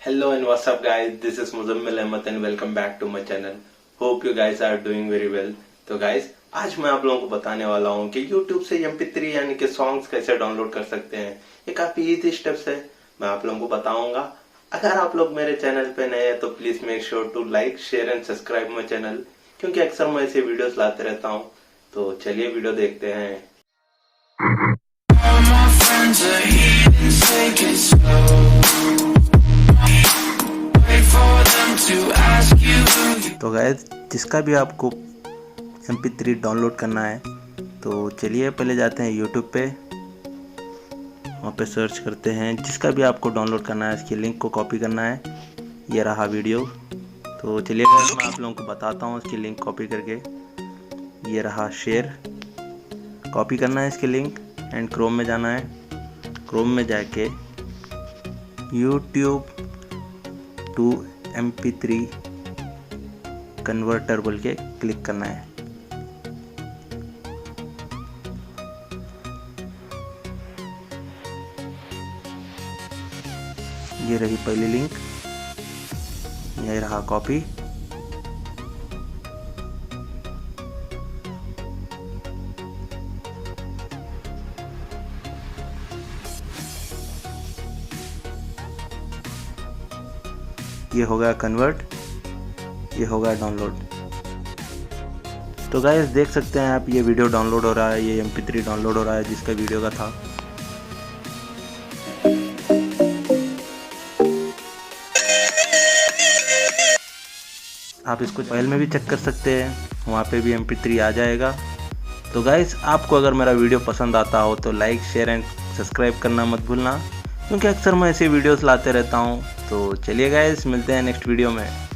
Hello and what's up guys, this is Muzammil Ahmad and welcome back to my channel. Hope you guys are doing very well. तो guys, आज मैं आप लोगों को बताने वाला हूँ कि YouTube से MP3 यानी कि सॉन्ग्स कैसे डाउनलोड कर सकते हैं। ये काफी इजी स्टेप्स है, मैं आप लोगों को बताऊंगा। अगर आप लोग मेरे चैनल पे नए हैं तो please make sure to like share and subscribe my channel, क्योंकि अक्सर मैं ऐसे वीडियोस लाते रहता हूँ। तो चलिए वीडियो देखते हैं। तो गाइस, जिसका भी आपको MP3 डाउनलोड करना है तो चलिए पहले जाते हैं YouTube पे, वहाँ पे सर्च करते हैं। जिसका भी आपको डाउनलोड करना है इसकी लिंक को कॉपी करना है। ये रहा वीडियो। तो चलिए गाइस, मैं आप लोगों को बताता हूँ इसकी लिंक कॉपी करके। ये रहा शेयर, कॉपी करना है इसकी लिंक एंड क्रोम में जाना है। क्रोम में जाके YouTube टू MP3 कन्वर्टर बोल के क्लिक करना है। ये रही पहली लिंक, ये रहा कॉपी। ये होगा कन्वर्ट, ये होगा डाउनलोड। तो गाइस देख सकते हैं आप, ये वीडियो डाउनलोड हो रहा है, ये MP3 डाउनलोड हो रहा है जिसका वीडियो का था। आप इसको फाइल में भी चेक कर सकते हैं, वहाँ पे भी MP3 आ जाएगा। तो गाइस, आपको अगर मेरा वीडियो पसंद आता हो तो लाइक शेयर एंड सब्सक्राइब करना मत भूलना, क्योंकि अक्सर मैं ऐसे वीडियोस लाते रहता हूँ। तो चलिए गाइस, मिलते हैं नेक्स्ट वीडियो में।